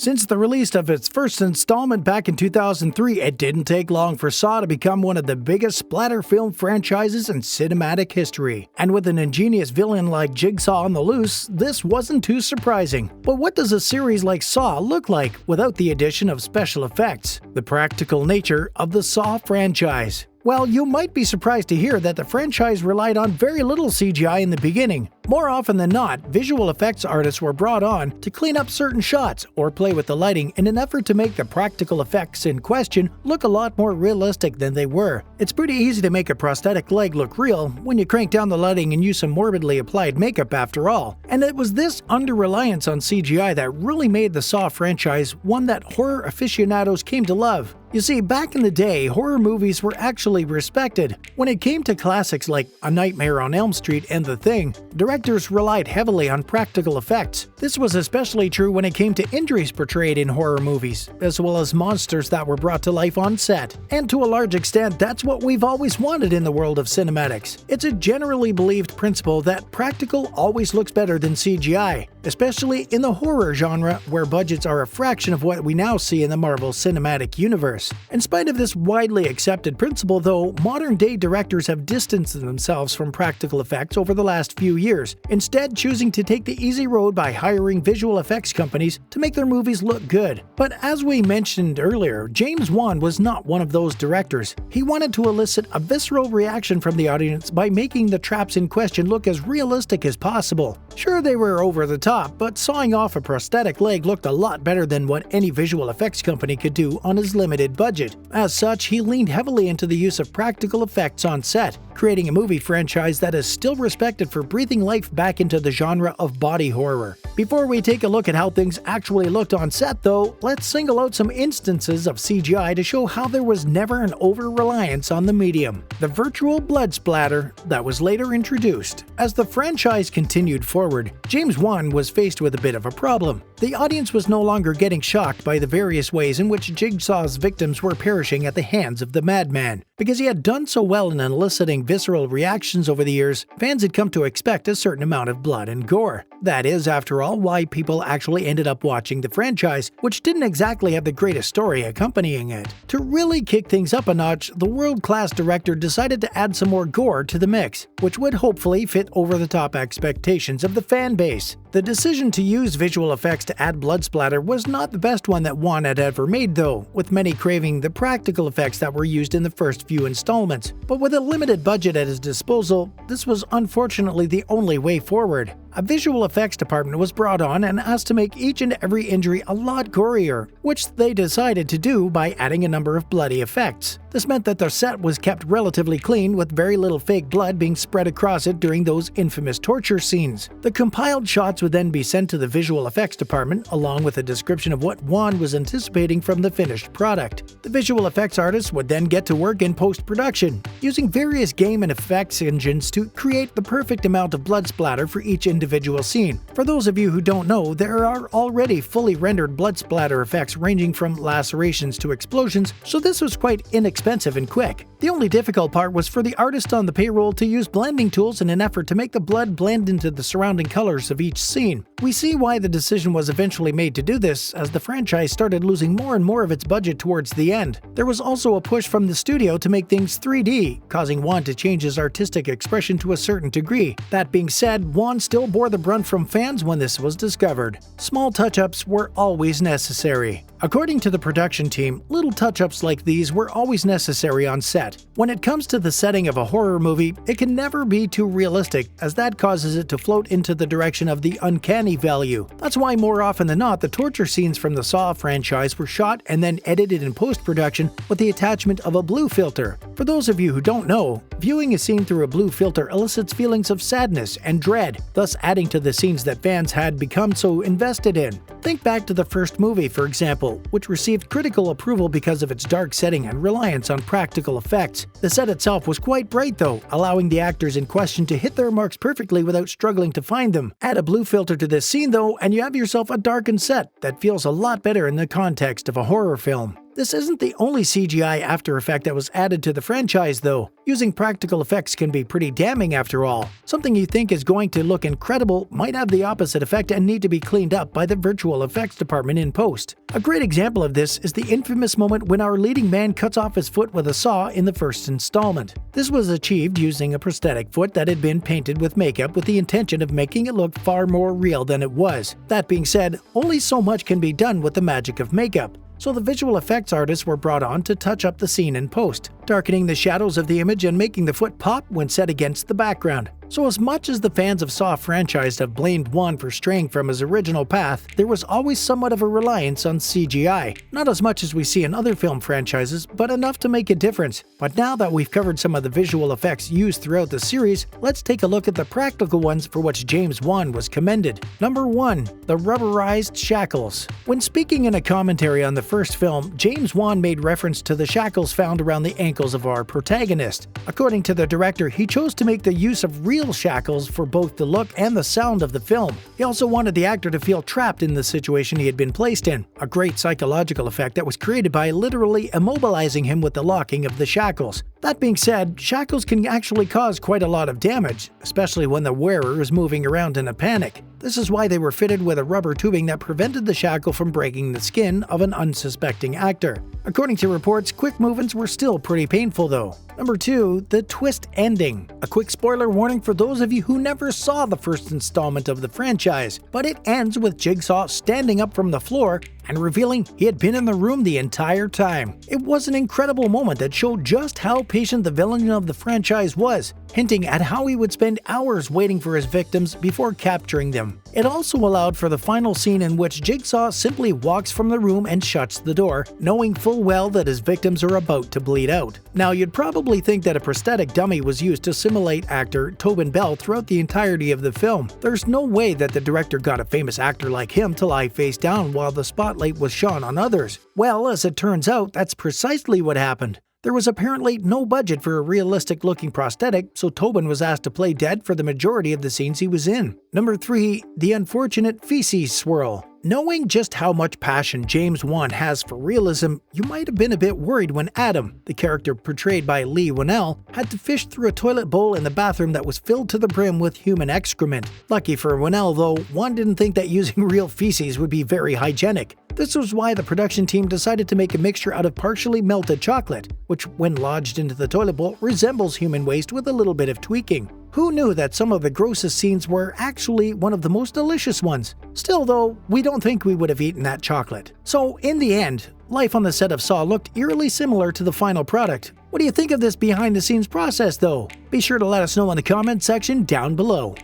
Since the release of its first installment back in 2003, it didn't take long for Saw to become one of the biggest splatter film franchises in cinematic history. And with an ingenious villain like Jigsaw on the loose, this wasn't too surprising. But what does a series like Saw look like without the addition of special effects? The practical nature of the Saw franchise. Well, you might be surprised to hear that the franchise relied on very little CGI in the beginning. More often than not, visual effects artists were brought on to clean up certain shots or play with the lighting in an effort to make the practical effects in question look a lot more realistic than they were. It's pretty easy to make a prosthetic leg look real when you crank down the lighting and use some morbidly applied makeup after all. And it was this under-reliance on CGI that really made the Saw franchise one that horror aficionados came to love. You see, back in the day, horror movies were actually respected. When it came to classics like A Nightmare on Elm Street and The Thing, directors relied heavily on practical effects. This was especially true when it came to injuries portrayed in horror movies, as well as monsters that were brought to life on set. And to a large extent, that's what we've always wanted in the world of cinematics. It's a generally believed principle that practical always looks better than CGI, especially in the horror genre where budgets are a fraction of what we now see in the Marvel Cinematic Universe. In spite of this widely accepted principle, though, modern-day directors have distanced themselves from practical effects over the last few years, instead choosing to take the easy road by hiring visual effects companies to make their movies look good. But as we mentioned earlier, James Wan was not one of those directors. He wanted to elicit a visceral reaction from the audience by making the traps in question look as realistic as possible. Sure, they were over the top, but sawing off a prosthetic leg looked a lot better than what any visual effects company could do on his limited budget. As such, he leaned heavily into the use of practical effects on set, creating a movie franchise that is still respected for breathing life back into the genre of body horror. Before we take a look at how things actually looked on set though, let's single out some instances of CGI to show how there was never an over-reliance on the medium. The virtual blood splatter that was later introduced. As the franchise continued forward, James Wan was faced with a bit of a problem. The audience was no longer getting shocked by the various ways in which Jigsaw's victims were perishing at the hands of the madman. Because he had done so well in eliciting visceral reactions over the years, fans had come to expect a certain amount of blood and gore. That is, after all, why people actually ended up watching the franchise, which didn't exactly have the greatest story accompanying it. To really kick things up a notch, the world-class director decided to add some more gore to the mix, which would hopefully fit over-the-top expectations of the fan base. The decision to use visual effects to add blood splatter was not the best one that Wan had ever made though, with many craving the practical effects that were used in the first few installments. But with a limited budget at his disposal, this was unfortunately the only way forward. A visual effects department was brought on and asked to make each and every injury a lot gorier, which they decided to do by adding a number of bloody effects. This meant that the set was kept relatively clean, with very little fake blood being spread across it during those infamous torture scenes. The compiled shots would then be sent to the visual effects department, along with a description of what Wan was anticipating from the finished product. The visual effects artists would then get to work in post-production, using various game and effects engines to create the perfect amount of blood splatter for each individual scene. For those of you who don't know, there are already fully rendered blood splatter effects ranging from lacerations to explosions, so this was quite inexpensive and quick. The only difficult part was for the artist on the payroll to use blending tools in an effort to make the blood blend into the surrounding colors of each scene. We see why the decision was eventually made to do this, as the franchise started losing more and more of its budget towards the end. There was also a push from the studio to make things 3D, causing Wan to change his artistic expression to a certain degree. That being said, Wan still bore the brunt from fans when this was discovered. Small touch-ups were always necessary. According to the production team, little touch-ups like these were always necessary on set. When it comes to the setting of a horror movie, it can never be too realistic, as that causes it to float into the direction of the uncanny value. That's why more often than not, the torture scenes from the Saw franchise were shot and then edited in post-production with the attachment of a blue filter. For those of you who don't know, viewing a scene through a blue filter elicits feelings of sadness and dread, thus adding to the scenes that fans had become so invested in. Think back to the first movie, for example, which received critical approval because of its dark setting and reliance on practical effects. The set itself was quite bright though, allowing the actors in question to hit their marks perfectly without struggling to find them. Add a blue filter to this scene though, and you have yourself a darkened set that feels a lot better in the context of a horror film. This isn't the only CGI after effect that was added to the franchise though. Using practical effects can be pretty damning after all. Something you think is going to look incredible might have the opposite effect and need to be cleaned up by the virtual effects department in post. A great example of this is the infamous moment when our leading man cuts off his foot with a saw in the first installment. This was achieved using a prosthetic foot that had been painted with makeup with the intention of making it look far more real than it was. That being said, only so much can be done with the magic of makeup. So the visual effects artists were brought on to touch up the scene in post, darkening the shadows of the image and making the foot pop when set against the background. So as much as the fans of Saw franchise have blamed Whannell for straying from his original path, there was always somewhat of a reliance on CGI. Not as much as we see in other film franchises, but enough to make a difference. But now that we've covered some of the visual effects used throughout the series, let's take a look at the practical ones for which James Wan was commended. Number 1. The rubberized shackles. When speaking in a commentary on the first film, James Wan made reference to the shackles found around the ankles of our protagonist. According to the director, he chose to make the use of real shackles for both the look and the sound of the film. He also wanted the actor to feel trapped in the situation he had been placed in, a great psychological effect that was created by literally immobilizing him with the locking of the shackles. That being said, shackles can actually cause quite a lot of damage, especially when the wearer is moving around in a panic. This is why they were fitted with a rubber tubing that prevented the shackle from breaking the skin of an unsuspecting actor. According to reports, quick movements were still pretty painful though. Number 2. The twist ending. A quick spoiler warning for those of you who never saw the first installment of the franchise, but it ends with Jigsaw standing up from the floor and revealing he had been in the room the entire time. It was an incredible moment that showed just how patient the villain of the franchise was, hinting at how he would spend hours waiting for his victims before capturing them. It also allowed for the final scene in which Jigsaw simply walks from the room and shuts the door, knowing full well that his victims are about to bleed out. Now, you'd probably think that a prosthetic dummy was used to simulate actor Tobin Bell throughout the entirety of the film. There's no way that the director got a famous actor like him to lie face down while the spotlight was shone on others. Well, as it turns out, that's precisely what happened. There was apparently no budget for a realistic-looking prosthetic, so Tobin was asked to play dead for the majority of the scenes he was in. Number 3. The unfortunate feces swirl. Knowing just how much passion James Wan has for realism, you might have been a bit worried when Adam, the character portrayed by Leigh Whannell, had to fish through a toilet bowl in the bathroom that was filled to the brim with human excrement. Lucky for Whannell though, Wan didn't think that using real feces would be very hygienic. This was why the production team decided to make a mixture out of partially melted chocolate, which when lodged into the toilet bowl resembles human waste with a little bit of tweaking. Who knew that some of the grossest scenes were actually one of the most delicious ones? Still though, we don't think we would have eaten that chocolate. So in the end, life on the set of Saw looked eerily similar to the final product. What do you think of this behind the scenes process though? Be sure to let us know in the comments section down below.